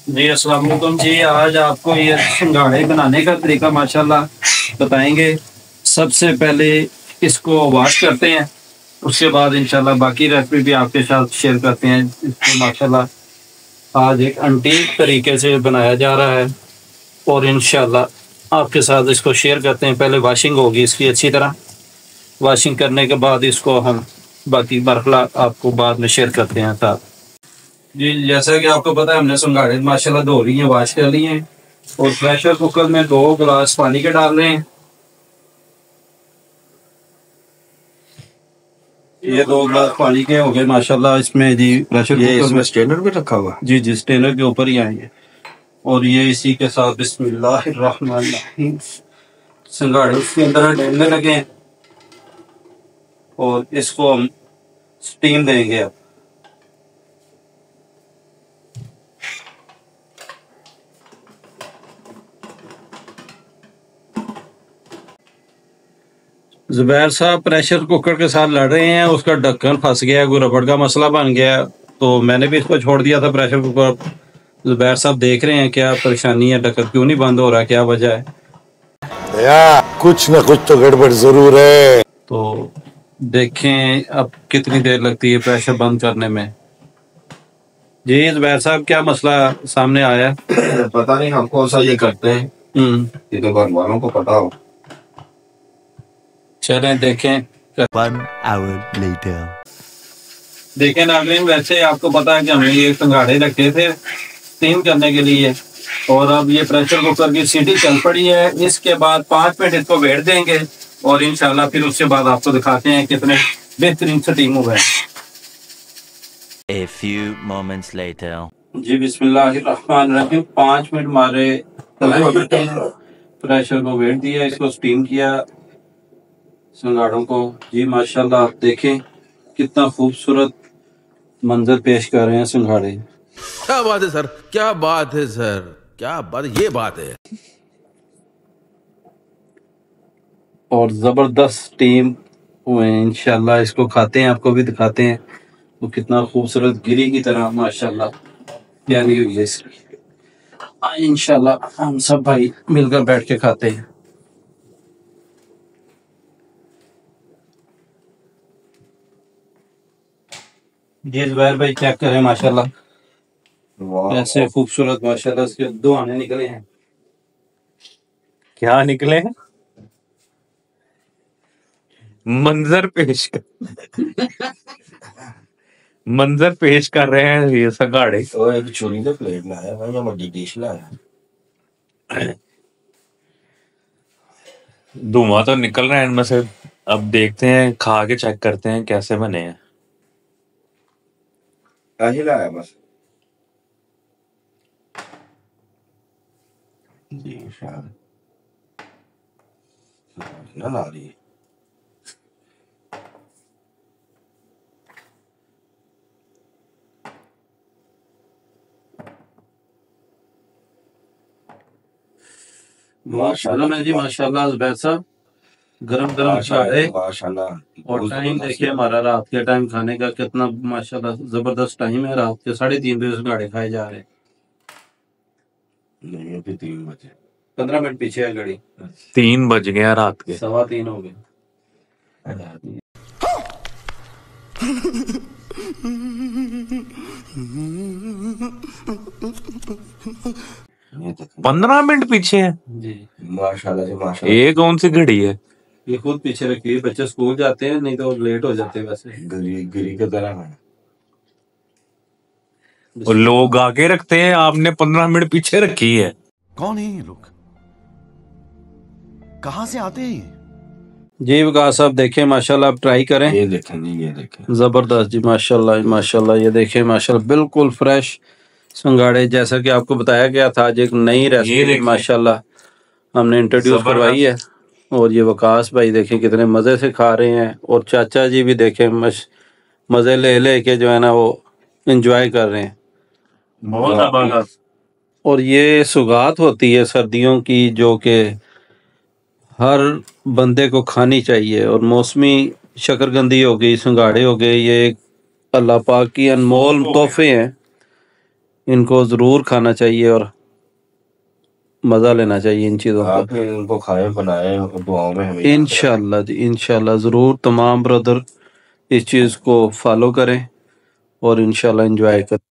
जी अस्सलाम वालेकुम जी। आज आपको ये सिंघाड़े बनाने का तरीका माशाल्लाह बताएंगे। सबसे पहले इसको वॉश करते हैं, उसके बाद इंशाल्लाह बाकी रेसिपी भी आपके साथ शेयर करते हैं। इसको माशाल्लाह आज एक अंटीक तरीके से बनाया जा रहा है और इंशाल्लाह आपके साथ इसको शेयर करते हैं। पहले वॉशिंग होगी इसकी अच्छी तरह, वॉशिंग करने के बाद इसको हम बाकी मरहला आपको बाद में शेयर करते हैं साथ। जी जैसा कि आपको पता है, हमने सिंघाड़े माशाल्लाह धो ली हैं, वॉश कर लिए हैं और प्रेशर कुकर में 2 गिलास पानी के डाल रहे हैं। ये 2 गिलास पानी के हो गए माशाल्लाह। इसमें जी प्रेशर कुकर में स्टेनर पे रखा हुआ। जी जी स्टेनर के ऊपर ही आएंगे और ये इसी के साथ बिस्मिल्लाहिर्रहमानिर्रहीम सिंघाड़े इसके अंदर डालने लगे हैं और इसको हम स्टीम देंगे। अब जुबैर साहब प्रेशर कुकर के साथ लड़ रहे हैं, उसका ढक्कन फंस गया, कोई रबड़ का मसला बन गया, तो मैंने भी इसको छोड़ दिया था प्रेशर कुकर। जुबैर साहब देख रहे हैं क्या परेशानी है, ढक्कन क्यों नहीं बंद हो रहा, क्या वजह है। कुछ ना कुछ तो गड़बड़ जरूर है। तो देखें अब कितनी देर लगती है प्रेशर बंद करने में। जी जुबैर साहब क्या मसला सामने आया? पता नहीं, हम कौन सा ये करते हैं, ये तो घर वालों को पता हो। चलें देखें। 1 hour later. देखें नाज़रीन, वैसे आपको पता है कि हमने ये सिंघाड़े रखे थे स्टीम करने के लिए और अब ये प्रेशर कुकर की सीटी चल पड़ी है। इसके बाद 5 मिनट इसको वेट देंगे और इंशाल्लाह फिर उसके बाद आपको दिखाते हैं कितने बेहतरीन स्टीम हुए हैं। A few moments later. जी बिस्मिल्लाहिर्रहमानिर्रहीम 5 मिनट मारे प्रेशर को वेट दिया, इसको स्टीम किया सिंघाड़ों को। जी माशाल्लाह आप देखें कितना खूबसूरत मंजर पेश कर रहे हैं सिंघाड़े। क्या बात है सर, क्या बात है सर, क्या बात, ये बात है। और जबरदस्त स्टीम हुए हैं। इंशाल्लाह इसको खाते हैं, आपको भी दिखाते हैं वो कितना खूबसूरत गिरी की तरह माशाल्लाह तैयारी हुई है इसकी। इंशाल्लाह हम सब भाई मिलकर बैठ के खाते हैं। जी जुबैर भाई चेक करें माशाल्लाह कैसे खूबसूरत माशाल्लाह इसके 2 आने निकले हैं। क्या निकले हैं? मंजर पेश कर मंजर पेश कर रहे हैं ये सिंघाड़े। तो एक चोरी का प्लेट लाया भाई, या बड़ी डिश लाया। धुआं तो निकल रहा है इनमें से। अब देखते हैं, खा के चेक करते हैं कैसे बने हैं। ही लाया बस। जी शायद ना ला रही है। माशाल्लाह मैं जी माशाल्लाह जुबैर साहब गरम गरम सिंघाड़े माशाल्लाह। और टाइम देखिए हमारा रात के टाइम खाने का कितना माशाल्लाह जबरदस्त टाइम है। रात के 3:30 बजे सिंघाड़े खाए जा रहे हैं। नहीं अभी 3 बजे 15 मिनट पीछे है घड़ी, 3 बज गए रात के। 3:15 हो गए। 15 मिनट पीछे है जी माशाल्लाह जी माशाल्लाह। ये कौन सी घड़ी है? ये खुद पीछे रखी है, बच्चे स्कूल जाते हैं, नहीं तो लेट हो जाते हैं वैसे। गिरी गिरी की तरह है। और लोग आगे रखते हैं, आपने 15 मिनट पीछे रखी है। कौन है ये लोग, कहां से आते हैं ये? जी विकास साहब देखें माशाल्लाह, आप ट्राई करें। ये देखें जी, ये देखें जबरदस्त जी माशाल्लाह माशाल्लाह। ये देखें माशाल्लाह बिल्कुल फ्रेश सिंघाड़े, जैसा कि आपको बताया गया था। आज एक नई रेसिपी माशाल्लाह हमने इंट्रोड्यूस करवाई है और ये वकास भाई देखें कितने मज़े से खा रहे हैं और चाचा जी भी देखें मज़े ले ले के जो है ना वो एंजॉय कर रहे हैं। बहुत जबरदस्त। और ये सुगात होती है सर्दियों की जो कि हर बंदे को खानी चाहिए। और मौसमी शकरकंदी हो गई, सिंघाड़े हो गए, ये अल्लाह पाक की अनमोल तोहफे हैं इनको ज़रूर खाना चाहिए और मज़ा लेना चाहिए इन चीज़ों का। आप भी इनको खाएं बनाएं और दुआओं में हमें इंशाल्लाह जी, इंशाल्लाह ज़रूर तमाम ब्रदर इस चीज़ को फॉलो करें और इंशाल्लाह एंजॉय करें।